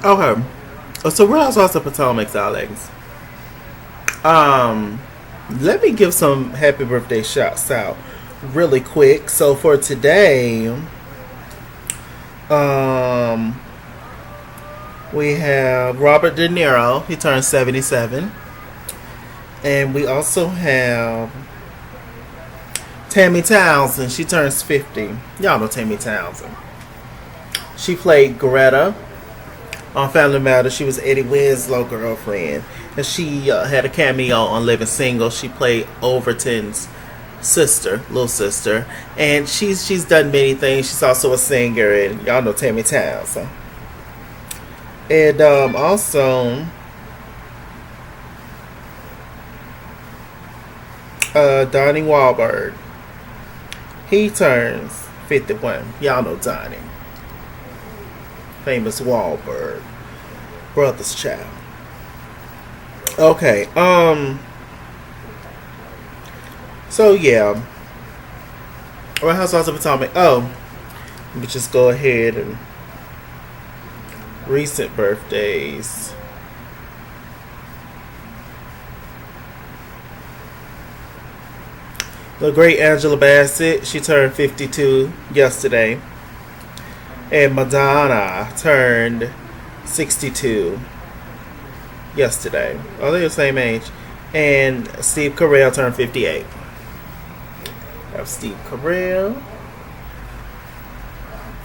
Okay. So Real Housewives of Potomac, Alex. Um, Let me give some happy birthday shouts out really quick. So for today, um, we have Robert De Niro. He turned 77, and we also have Tammy Townsend. She turns 50. Y'all know Tammy Townsend. She played Greta on Family Matters. She was Eddie Winslow girlfriend, and she had a cameo on Living Single. She played Overton's sister, little sister, and she's done many things. She's also a singer, and y'all know Tammy Townsend. And also, Donnie Wahlberg. He turns 51. Y'all know Donnie, famous Wahlberg brother's child. Okay. So yeah, Real Housewives of Potomac. Oh, let me just go ahead and recent birthdays. The great Angela Bassett, she turned 52 yesterday. And Madonna turned 62 yesterday. Oh, they're the same age. And Steve Carell turned 58. I have Steve Carell.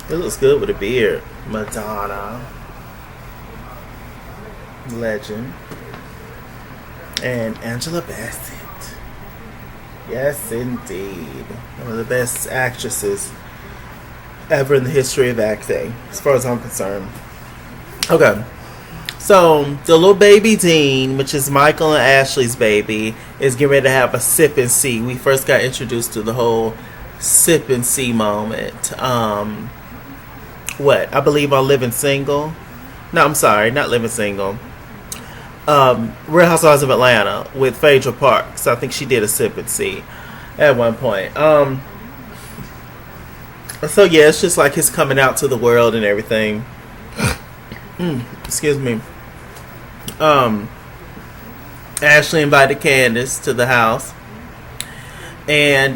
It looks good with a beard. Madonna. Legend. And Angela Bassett. Yes, indeed. One of the best actresses ever in the history of acting, as far as I'm concerned. Okay. So, the little baby Dean, which is Michael and Ashley's baby, is getting ready to have a sip and see. We first got introduced to the whole sip and see moment. What? I believe on Living Single. No, I'm sorry, not Living Single. Real Housewives of Atlanta with Phaedra Parks. I think she did a sip and see at one point. So yeah, it's just like his coming out to the world and everything. Excuse me. Ashley invited Candace to the house, and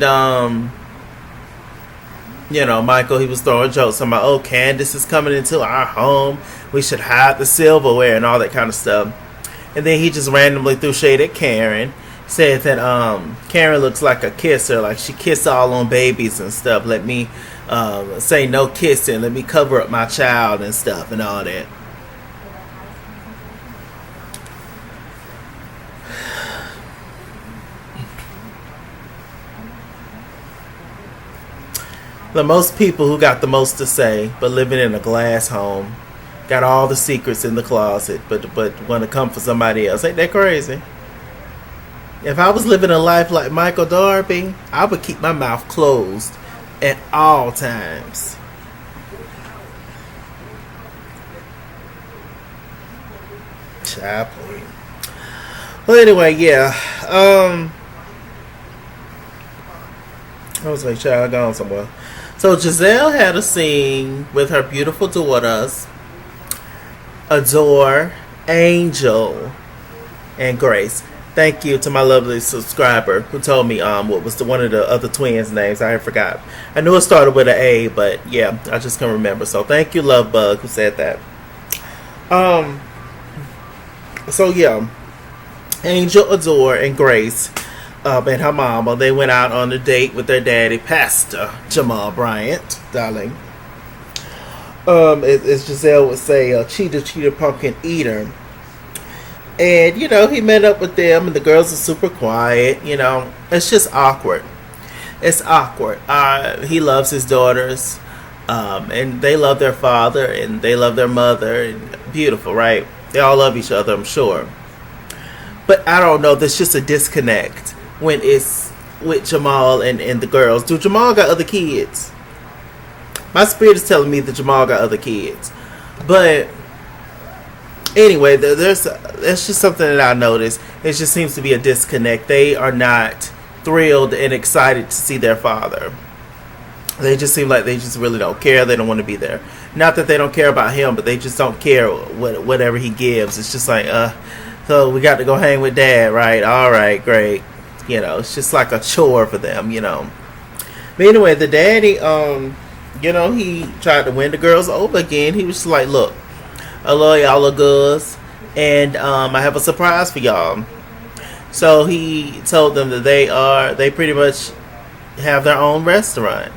Michael, he was throwing jokes about, oh, Candace is coming into our home. We should hide the silverware and all that kind of stuff. And then he just randomly threw shade at Karen. Said that Karen looks like a kisser, like she kissed all on babies and stuff. Let me say no kissing. Let me cover up my child and stuff and all that. The most people who got the most to say, but living in a glass home, got all the secrets in the closet, but want to come for somebody else. Ain't that crazy? If I was living a life like Michael Darby, I would keep my mouth closed at all times. Chaplain. Well, anyway, yeah. I was like, child, gone somewhere. So Giselle had a scene with her beautiful daughters, Adore, Angel, and Grace. Thank you to my lovely subscriber who told me what was one of the other twins' names. I forgot. I knew it started with an A, but yeah, I just can't remember. So thank you, Love Bug, who said that. So yeah, Angel, Adore, and Grace and her mama, they went out on a date with their daddy, Pastor Jamal Bryant, darling. As Giselle would say, cheetah, pumpkin eater. And, he met up with them, and the girls are super quiet. It's just awkward. It's awkward. He loves his daughters, and they love their father, and they love their mother. And beautiful, right? They all love each other, I'm sure. But I don't know, there's just a disconnect when it's with Jamal and the girls. Do Jamal got other kids? My spirit is telling me that Jamal got other kids. But anyway, there's just something that I noticed. It just seems to be a disconnect. They are not thrilled and excited to see their father. They just seem like they just really don't care. They don't want to be there. Not that they don't care about him, but they just don't care whatever he gives. It's just like, so we got to go hang with dad, right? All right, great. It's just like a chore for them. But anyway, the daddy, he tried to win the girls over again. He was just like, look, I love y'all little girls, and I have a surprise for y'all. So he told them that they pretty much have their own restaurant.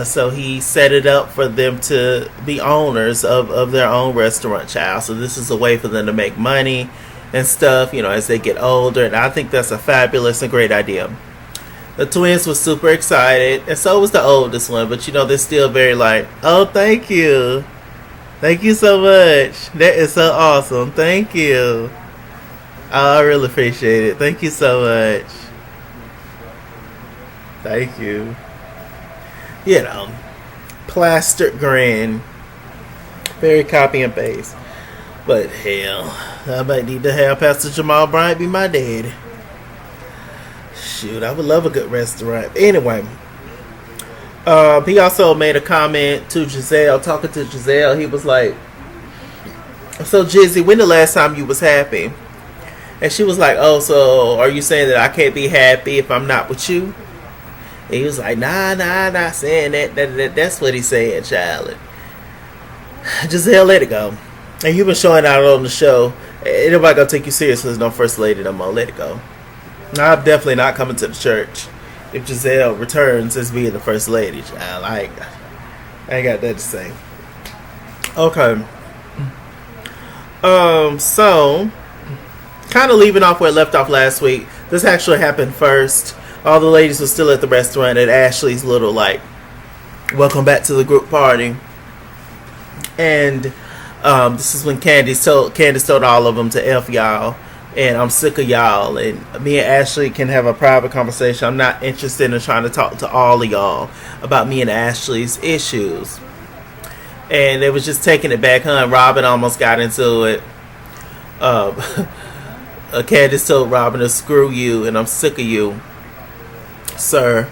So he set it up for them to be owners of their own restaurant, child. So this is a way for them to make money and stuff, as they get older. And I think that's a fabulous and great idea. The twins were super excited, and so was the oldest one. But they're still very like, oh, thank you. Thank you so much. That is so awesome. Thank you. Oh, I really appreciate it. Thank you so much. Thank you. Plastered grin. Very copy and paste. But hell, I might need to have Pastor Jamal Bryant be my daddy. Shoot, I would love a good restaurant. Anyway, he also made a comment to Giselle, talking to Giselle. He was like, so Jizzy, when the last time you was happy? And she was like, oh, so are you saying that I can't be happy if I'm not with you? And he was like, nah, not saying that. That's what he's saying, child. Giselle, let it go. And you've been showing out on the show. Ain't nobody gonna take you seriously as no first lady no more. Let it go. I'm definitely not coming to the church if Giselle returns as being the first lady, child. I ain't got that to say. Okay. So kind of leaving off where it left off last week. This actually happened first. All the ladies were still at the restaurant at Ashley's little welcome back to the group party. And this is when Candace told all of them to F y'all. And I'm sick of y'all. And me and Ashley can have a private conversation. I'm not interested in trying to talk to all of y'all about me and Ashley's issues. And they was just taking it back, huh? Robin almost got into it. Candace told Robin to screw you, and I'm sick of you, sir.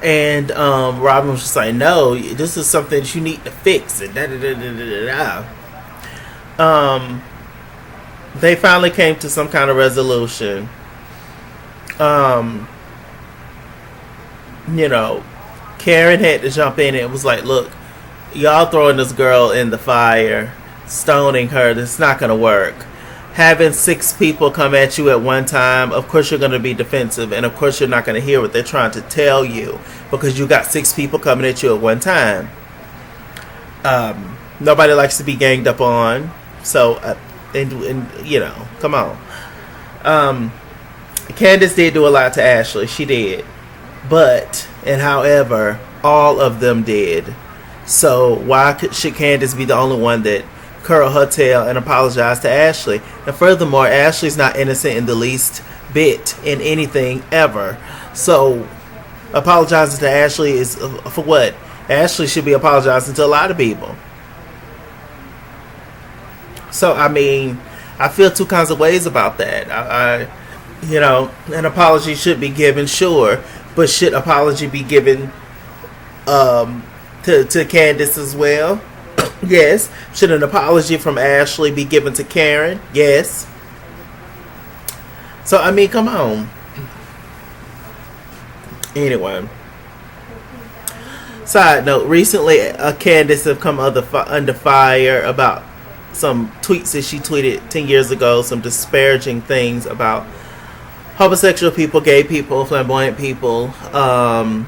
And Robin was just like, no, this is something that you need to fix. And they finally came to some kind of resolution. Karen had to jump in and was like, look, y'all throwing this girl in the fire, stoning her, that's not going to work. Having 6 people come at you at one time, of course you're going to be defensive, and of course you're not going to hear what they're trying to tell you because you got 6 people coming at you at one time. Nobody likes to be ganged up on, so come on. Candace did do a lot to Ashley, she did, however, all of them did. So why should Candace be the only one that curl her tail and apologize to Ashley? And furthermore, Ashley's not innocent in the least bit in anything ever. So apologizing to Ashley is for what? Ashley should be apologizing to a lot of people. So I feel two kinds of ways about that. An apology should be given, sure, but should apology be given to Candace as well? Yes. Should an apology from Ashley be given to Karen? Yes. So come on. Anyway, side note: recently, Candace have come under fire about some tweets that she tweeted 10 years ago. Some disparaging things about homosexual people, gay people, flamboyant people. Comments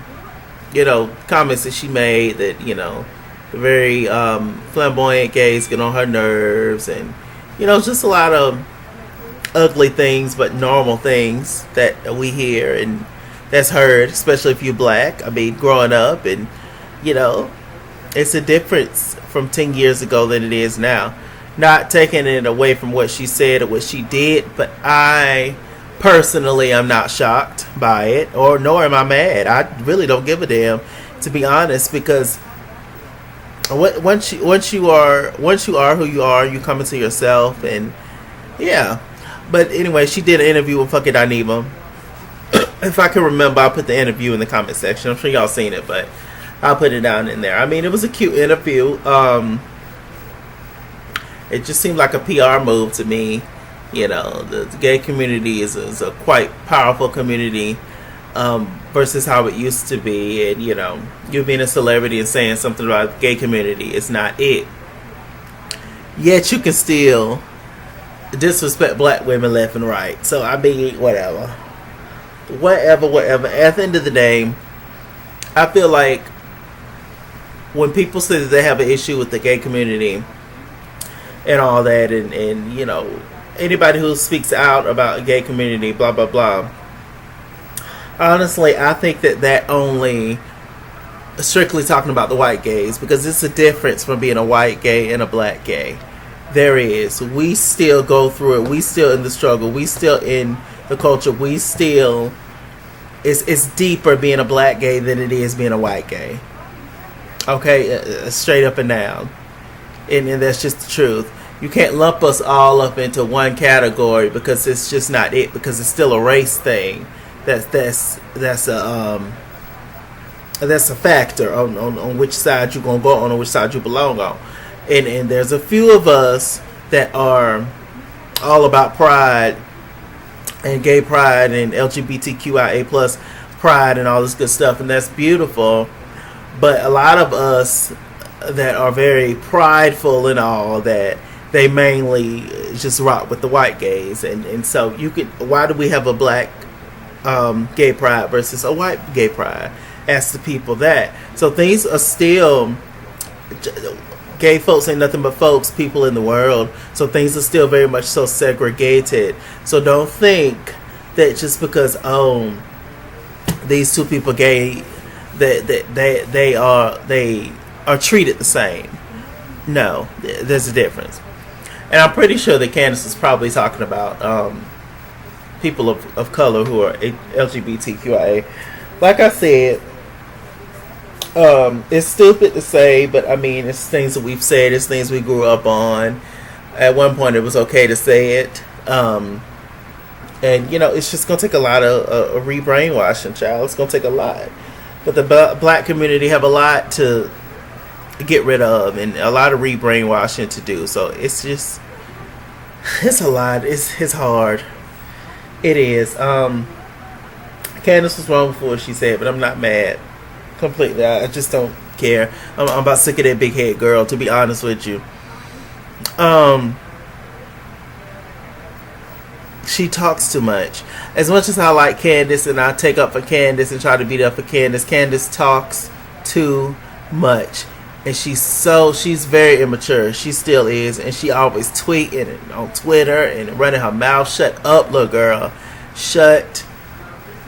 that she made that, the very flamboyant gays get on her nerves, and, just a lot of ugly things, but normal things that we hear and that's heard, especially if you're black. Growing up, and, it's a difference from 10 years ago than it is now. Not taking it away from what she said or what she did, but I personally am not shocked by it, nor am I mad. I really don't give a damn, to be honest, because once you are who you are, you come into yourself, and yeah. But anyway, she did an interview with fucking Dineva. If I can remember, I'll put the interview in the comment section. I'm sure y'all seen it, but I'll put it down in there. I mean, it was a cute interview. It just seemed like a PR move to me. You know, the gay community is a quite powerful community, versus how it used to be. And, you know, you being a celebrity and saying something about the gay community is not it. Yet you can still disrespect black women left and right. So, I mean, whatever. Whatever. At the end of the day, I feel like when people say that they have an issue with the gay community and all that, and you know, anybody who speaks out about a gay community, blah, blah, blah, honestly, I think that only strictly talking about the white gays, because it's a difference from being a white gay and a black gay. There is. We still go through it. We still in the struggle. We still in the culture. We still... It's deeper being a black gay than it is being a white gay. Okay? Straight up and down. And that's just the truth. You can't lump us all up into one category, because it's just not it. Because it's still a race thing. That's a factor on which side you're gonna go on, or which side you belong on. And there's a few of us that are all about pride and gay pride and LGBTQIA plus pride and all this good stuff, and that's beautiful. But a lot of us that are very prideful and all that, they mainly just rock with the white gays, and so you could. Why do we have a black gay pride versus a white gay pride? Ask the people that. So things are still, gay folks ain't nothing but folks, people in the world. So things are still very much so segregated. So don't think that just because these two people gay, that they are treated the same. No, there's a difference. And I'm pretty sure that Candace is probably talking about people of color who are LGBTQIA. Like I said, it's stupid to say, but I mean, it's things that we've said, it's things we grew up on. At one point, it was okay to say it. And, you know, it's just going to take a lot of re-brainwashing, child. It's going to take a lot. But the black community have a lot to get rid of and a lot of re-brainwashing to do. So it's just, it's a lot. It's hard. It is. Candace was wrong before what she said, but I'm not mad. Completely. I just don't care. I'm about sick of that big head girl, to be honest with you. She talks too much. As much as I like Candace and I take up for Candace and try to beat up for Candace talks too much. And she's very immature. She still is. And she always tweeting on Twitter and running her mouth. Shut up, little girl. Shut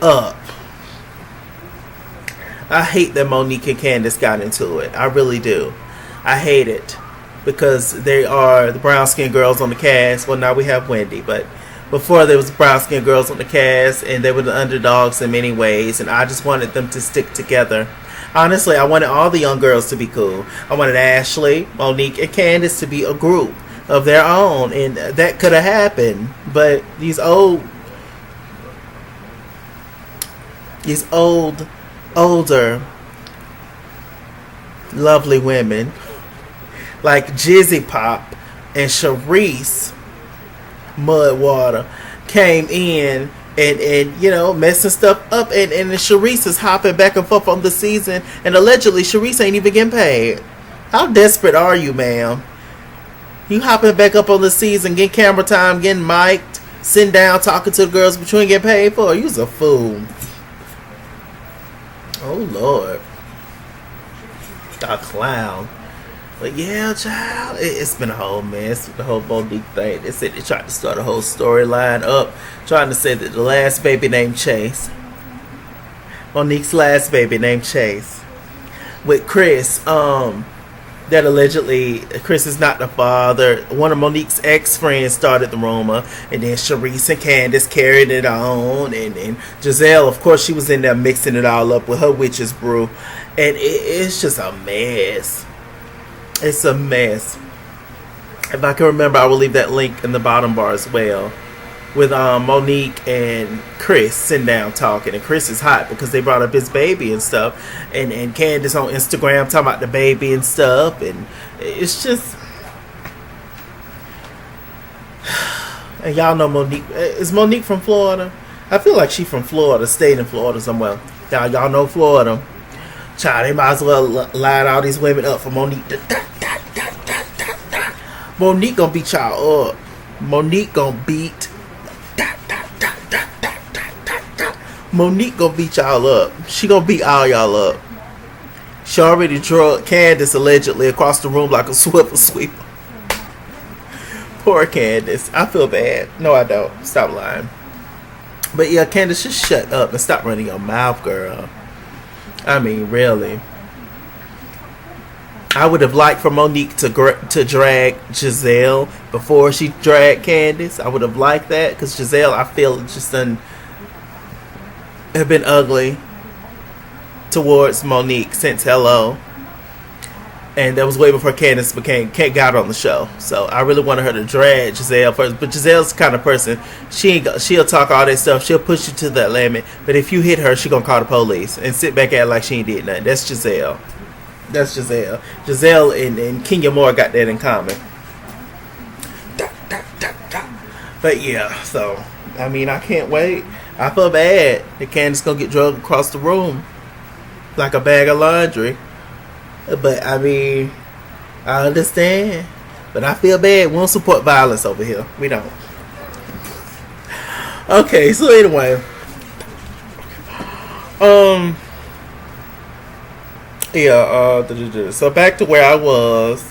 up. I hate that Monique and Candace got into it. I really do. I hate it. Because they are the brown skinned girls on the cast. Well, now we have Wendy. But before there was brown skinned girls on the cast. And they were the underdogs in many ways. And I just wanted them to stick together. Honestly, I wanted all the young girls to be cool. I wanted Ashley, Monique, and Candace to be a group of their own. And that could have happened. But these older, lovely women like Jizzy Pop and Sharice Mudwater came in and you know, messing stuff up, and Sharice is hopping back and forth on the season, and allegedly Sharice ain't even getting paid. How desperate are you, ma'am? You hopping back up on the season, getting camera time, getting mic'd, sitting down talking to the girls, but you ain't getting paid for it? You's a fool. Oh Lord, a clown. But yeah, child, it's been a whole mess. The whole Monique thing. They said they tried to start a whole storyline up, trying to say that the last baby named Chase, Monique's last baby named Chase, with Chris, that allegedly Chris is not the father. One of Monique's ex-friends started the rumor, and then Sharice and Candace carried it on, and Giselle, of course, she was in there mixing it all up with her witch's brew, and it's just a mess. It's a mess. If I can remember, I will leave that link in the bottom bar as well. with Monique and Chris sitting down talking, and Chris is hot because they brought up his baby and stuff, and Candace on Instagram talking about the baby and stuff, and it's just, and y'all know Monique. Is Monique from Florida? I feel like she from Florida, stayed in Florida somewhere. Y'all know Florida. Child, they might as well line all these women up for Monique. Monique gonna beat y'all up. Monique gonna beat. Monique gonna beat y'all up. She gonna beat all y'all up. She already drugged Candace allegedly across the room like a swivel sweeper. Poor Candace. I feel bad. No, I don't. Stop lying. But yeah, Candace, just shut up and stop running your mouth, girl. I mean, really. I would have liked for Monique to drag Giselle before she dragged Candace. I would have liked that because Giselle, I feel, just have been ugly towards Monique since Hello. And that was way before Candace got on the show. So I really wanted her to drag Giselle first. But Giselle's the kind of person, she'll talk all that stuff. She'll push you to that limit. But if you hit her, she gonna call the police and sit back at like she ain't did nothing. That's Giselle. That's Giselle. Giselle and Kenya Moore got that in common. But yeah, so I mean, I can't wait. I feel bad that Candace gonna get drugged across the room like a bag of laundry. But I mean, I understand. But I feel bad. We don't support violence over here. We don't. Okay, so anyway. So back to where I was.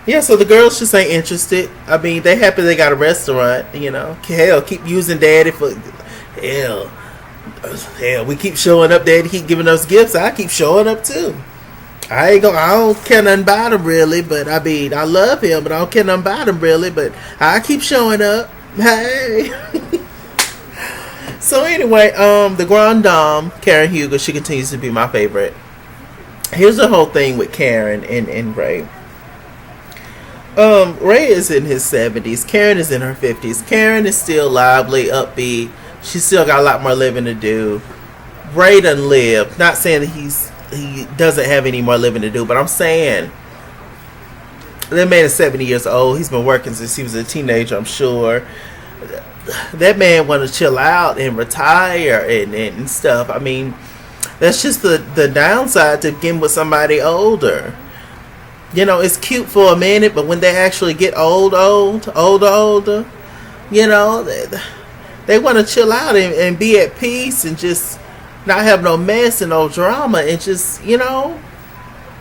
Yeah, so the girls just ain't interested. I mean, they happy they got a restaurant, you know. Hell, keep using Daddy for hell, we keep showing up, Daddy keep giving us gifts. I keep showing up too. I don't care nothing about him really, but I mean, I love him, but I don't care nothing about him really, but I keep showing up. Hey. So anyway, the Grand Dame, Karen Huger, she continues to be my favorite. Here's the whole thing with Karen and Ray. Ray is in his 70s. Karen is in her 50s. Karen is still lively, upbeat. She's still got a lot more living to do. Ray done lived. Not saying that he doesn't have any more living to do, but I'm saying that man is 70 years old. He's been working since he was a teenager, I'm sure. That man want to chill out and retire and stuff. I mean, that's just the downside to getting with somebody older. You know, it's cute for a minute, but when they actually get older, you know, they want to chill out and be at peace and just not have no mess and no drama and just, you know,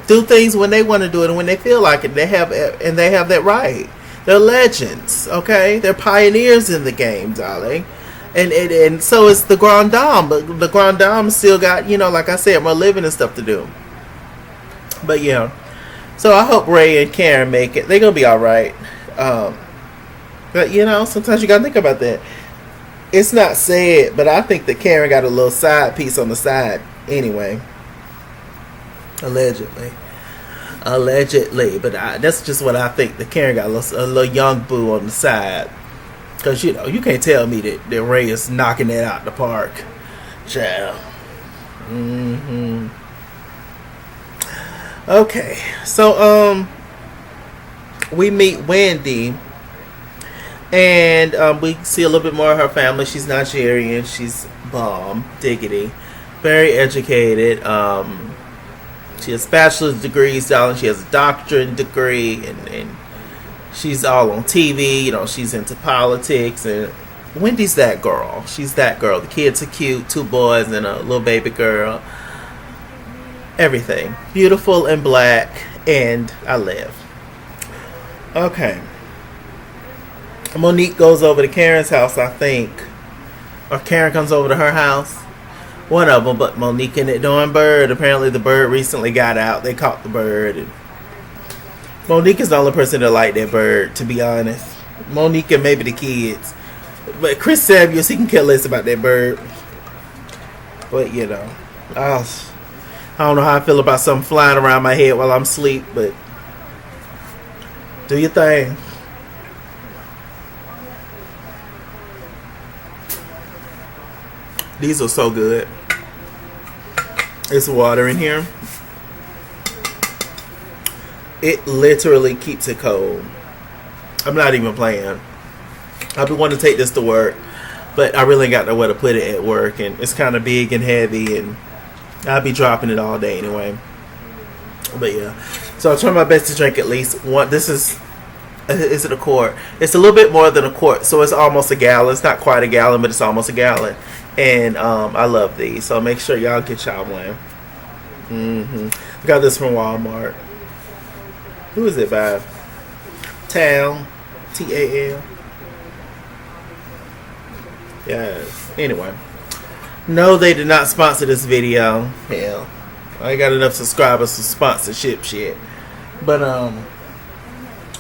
do things when they want to do it and when they feel like it. They have that right. They're legends, okay? They're pioneers in the game, darling. And so it's the Grand Dame, but the Grand Dame still got, you know, like I said, more living and stuff to do. But yeah, so I hope Ray and Karen make it. They're gonna be all right. But you know, sometimes you gotta think about that. It's not said, but I think that Karen got a little side piece on the side anyway. Allegedly. But that's just what I think. That Karen got a little young boo on the side. Because, you know, you can't tell me that Ray is knocking that out the park. Child. Mm-hmm. Okay. So, we meet Wendy. And we see a little bit more of her family. She's Nigerian. She's bomb. Diggity. Very educated. She has bachelor's degrees, darling. She has a doctorate degree. And she's all on TV. You know, she's into politics. And Wendy's that girl. She's that girl. The kids are cute. 2 boys and a little baby girl. Everything. Beautiful and black. And I live. Okay. Monique goes over to Karen's house, I think. Or Karen comes over to her house. One of them, but Monique and that darn bird. Apparently the bird recently got out. They caught the bird. And Monique is the only person that liked that bird, to be honest. Monique and maybe the kids. But Chris Samuels, he can care less about that bird. But, you know. I don't know how I feel about something flying around my head while I'm asleep, but do your thing. These are so good. It's water in here. It literally keeps it cold. I'm not even playing. I've been wanting to take this to work, but I really ain't got nowhere to put it at work, and it's kind of big and heavy, and I'll be dropping it all day anyway. But yeah, so I'll try my best to drink at least one. This is it a quart? It's a little bit more than a quart, so it's almost a gallon. It's not quite a gallon, but it's almost a gallon. And I love these, so make sure y'all get y'all one. I got this from Walmart. Who is it by? Tal, Tal. Yes. Anyway, no, they did not sponsor this video. Hell, I ain't got enough subscribers for sponsorship shit. But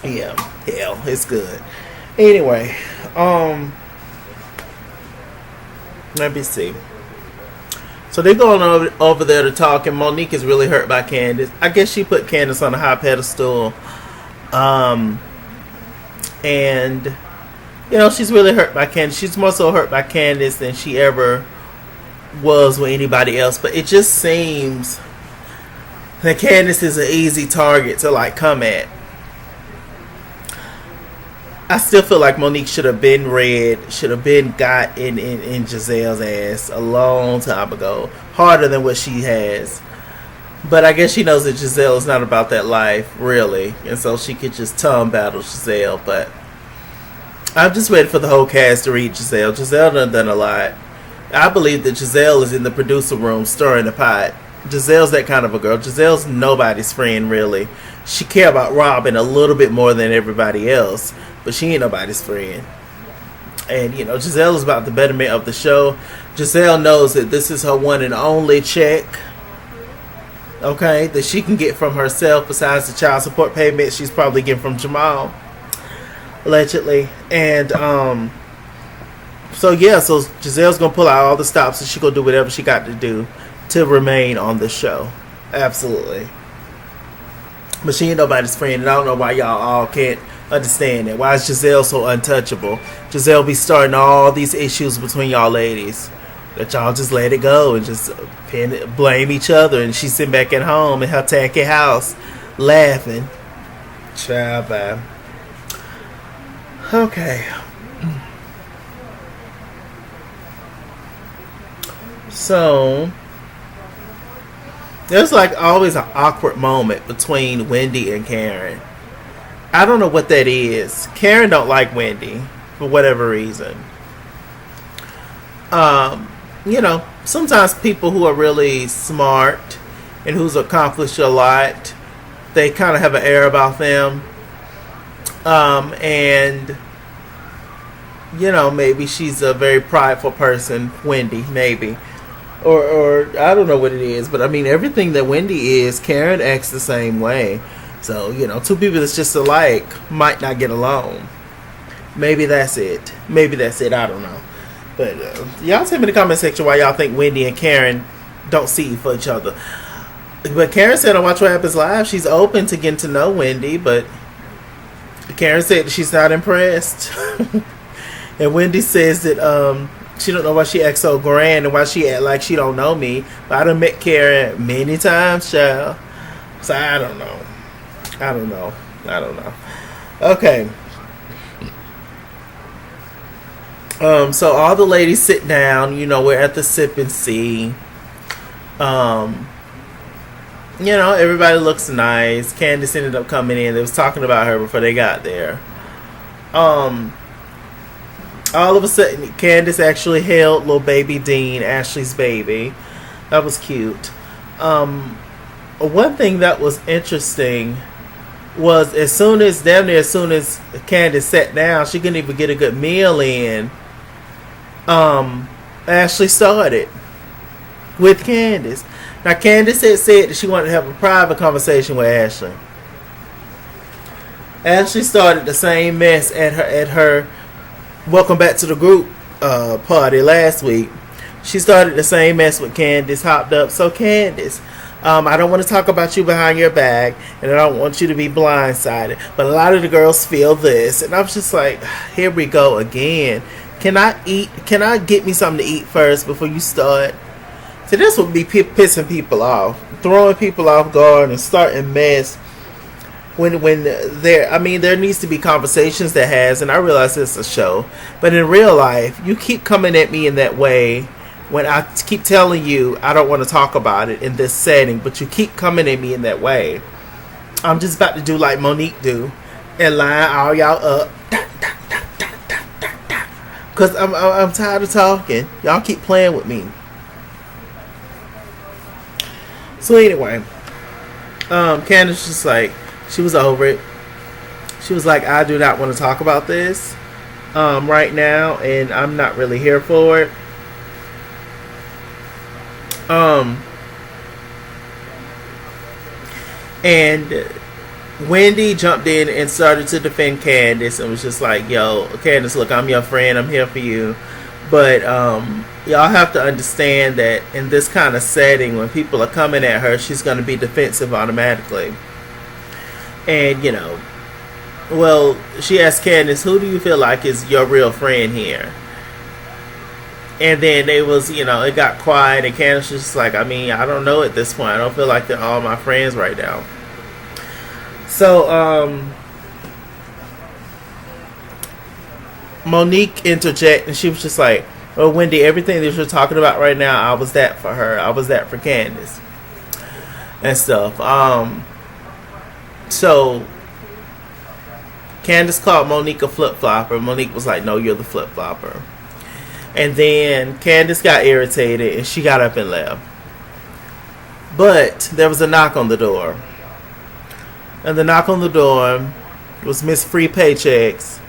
yeah, hell, it's good. Anyway, let me see. So they're going over there to talk, and Monique is really hurt by Candace. I guess she put Candace on a high pedestal. And, you know, she's really hurt by Candace. She's more so hurt by Candace than she ever was with anybody else. But it just seems that Candace is an easy target to, like, come at. I still feel like Monique should have been got in Giselle's ass a long time ago. Harder than what she has. But I guess she knows that Giselle is not about that life, really. And so she could just tongue battle Giselle. But I'm just ready for the whole cast to read Giselle. Giselle done a lot. I believe that Giselle is in the producer room stirring the pot. Giselle's that kind of a girl. Giselle's nobody's friend, really. She care about Robin a little bit more than everybody else. But she ain't nobody's friend. And, you know, Giselle is about the betterment of the show. Giselle knows that this is her one and only check. Okay? That she can get from herself besides the child support payment she's probably getting from Jamal. Allegedly. And, so, yeah. So, Giselle's going to pull out all the stops and she's going to do whatever she got to do to remain on the show. Absolutely. But she ain't nobody's friend. And I don't know why y'all all can't understand that. Why is Giselle so untouchable? Giselle be starting all these issues between y'all ladies. That y'all just let it go and just blame each other. And she's sitting back at home in her tacky house laughing. Child, bye. Okay. So there's like always an awkward moment between Wendy and Karen. I don't know what that is. Karen don't like Wendy for whatever reason. You know, sometimes people who are really smart and who's accomplished a lot, they kind of have an air about them. And you know, maybe she's a very prideful person, Wendy, maybe. Or I don't know what it is, but I mean, everything that Wendy is, Karen acts the same way. So, you know, two people that's just alike might not get along. Maybe that's it. I don't know. But y'all tell me in the comment section why y'all think Wendy and Karen don't see for each other. But Karen said on Watch What Happens Live, she's open to getting to know Wendy, but Karen said that she's not impressed. And Wendy says that she don't know why she acts so grand and why she act like she don't know me. But I done met Karen many times, child. So I don't know. Okay. So all the ladies sit down. You know, we're at the Sip and See. You know, everybody looks nice. Candace ended up coming in. They was talking about her before they got there. All of a sudden, Candace actually held little baby Dean, Ashley's baby. That was cute. One thing that was interesting was as soon as Candace sat down, she couldn't even get a good meal in. Ashley started with Candace. Now, Candace had said that she wanted to have a private conversation with Ashley. Ashley started the same mess at her welcome back to the group party last week. She started the same mess with Candace, hopped up. So, Candace, I don't want to talk about you behind your back, and I don't want you to be blindsided, but a lot of the girls feel this. And I'm just like, here we go again. Can I eat? Can I get me something to eat first before you start? So this would be pissing people off, throwing people off guard, and starting mess. When there, I mean, there needs to be conversations that has, and I realize it's a show, but in real life, you keep coming at me in that way. When I keep telling you I don't want to talk about it in this setting, but you keep coming at me in that way, I'm just about to do like Monique do and line all y'all up. Because I'm tired of talking. Y'all keep playing with me. So anyway, Candace just like, she was over it. She was like, I do not want to talk about this right now, and I'm not really here for it. And Wendy jumped in and started to defend Candace and was just like, yo, Candace, look, I'm your friend. I'm here for you. But y'all have to understand that in this kind of setting, when people are coming at her, she's going to be defensive automatically. And, you know, well, she asked Candace, who do you feel like is your real friend here? And then they was, you know, it got quiet, and Candace was just like, I mean, I don't know at this point. I don't feel like they're all my friends right now. So, Monique interjected, and she was just like, well, Wendy, everything that you're talking about right now, I was that for her. I was that for Candace. And stuff. So, Candace called Monique a flip-flopper. Monique was like, no, you're the flip-flopper. And then Candace got irritated, and she got up and left. But there was a knock on the door. And the knock on the door was Miss Free Paychecks,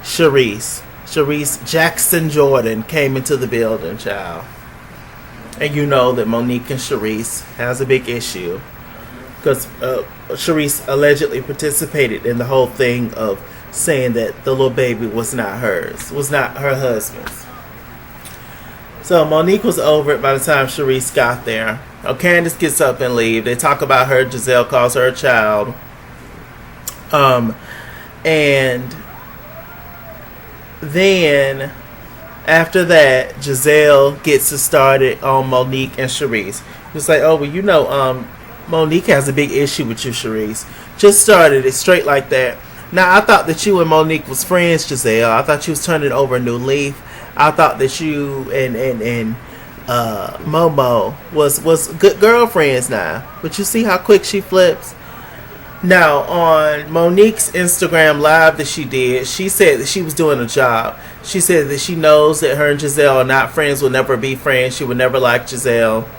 Sharice. Sharice Jackson Jordan came into the building, child. And you know that Monique and Sharice has a big issue. Because Sharice allegedly participated in the whole thing of saying that the little baby was not hers, was not her husband's. So Monique was over it by the time Sharice got there. Candace gets up and leaves. They talk about her. Giselle calls her a child. And then after that, Giselle gets it started on Monique and Sharice. It's like, oh, well, you know, Monique has a big issue with you, Sharice. Just started it straight like that. Now, I thought that you and Monique was friends, Giselle. I thought you was turning over a new leaf. I thought that you and Momo was good girlfriends now. But you see how quick she flips? Now, on Monique's Instagram live that she did, she said that she was doing a job. She said that she knows that her and Giselle are not friends, will never be friends. She would never like Giselle.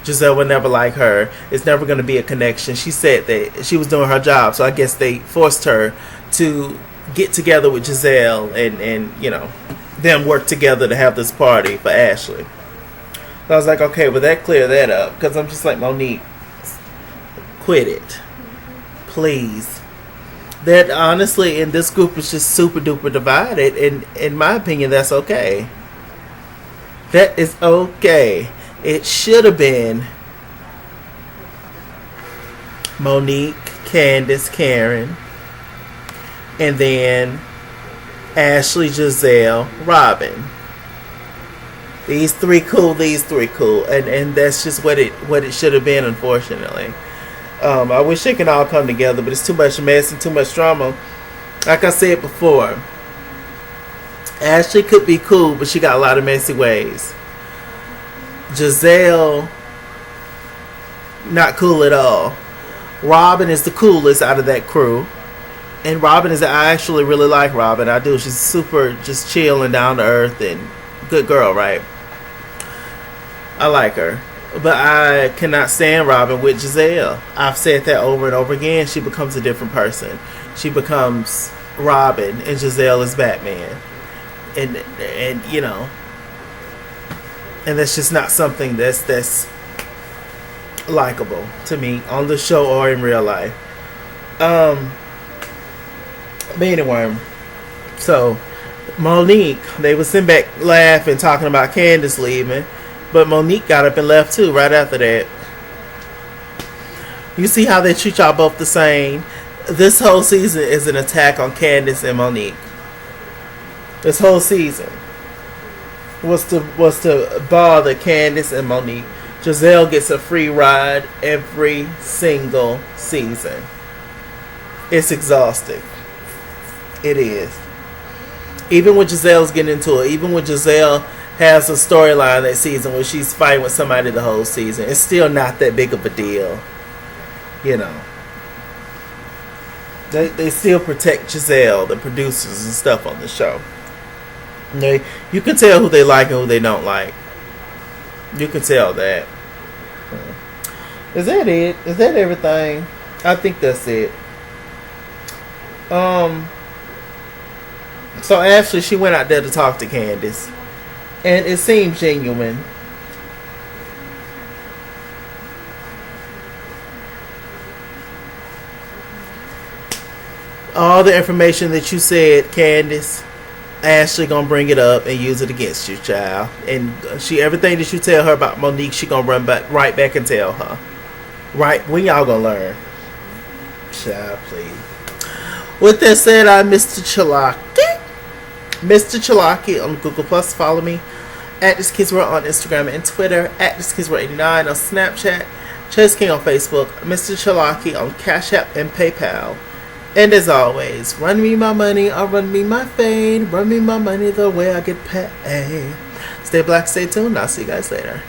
Giselle would never like her. It's never going to be a connection. She said that she was doing her job. So I guess they forced her to get together with Giselle and you know, them work together to have this party for Ashley. So I was like, okay, well, that clear that up. Because I'm just like, Monique, quit it. Please. That honestly, in this group is just super duper divided. And in my opinion, that's okay. That is okay. It should have been Monique, Candace, Karen, and then Ashley, Giselle, Robin. These three cool, and that's just what it should have been, unfortunately. I wish they could all come together, but it's too much mess and too much drama. Like I said before, Ashley could be cool, but she got a lot of messy ways. Giselle, not cool at all. Robin is the coolest out of that crew. And Robin I actually really like Robin. I do. She's super just chill and down to earth and good girl, right? I like her. But I cannot stand Robin with Giselle. I've said that over and over again. She becomes a different person. She becomes Robin and Giselle is Batman. And you know, and that's just not something that's likable to me on the show or in real life. But anyway, so Monique, they was sitting back laughing, talking about Candace leaving, but Monique got up and left too right after that. You see how they treat y'all both the same? This whole season is an attack on Candace and Monique. This whole season. was to bother Candace and Monique. Giselle gets a free ride every single season. It's exhausting. It is. Even when Giselle's getting into it, even when Giselle has a storyline that season where she's fighting with somebody the whole season, it's still not that big of a deal. You know. They still protect Giselle, the producers and stuff on the show. You can tell who they like and who they don't like. You can tell that. Is that it? Is that everything? I think that's it. So Ashley, she went out there to talk to Candace, and it seemed genuine. All the information that you said, Candace, Ashley gonna bring it up and use it against you, child. And everything that you tell her about Monique, she gonna run back right back and tell her. Right when y'all gonna learn, child, please. With that said, I'm Mr. Chalaki. Mr. Chalaki on Google Plus. Follow me at This Kids World on Instagram and Twitter, at This Kids World 89 on Snapchat, Chase King on Facebook, Mr. Chalaki on Cash App and PayPal. And as always, run me my money or run me my fame. Run me my money the way I get paid. Stay black, stay tuned. I'll see you guys later.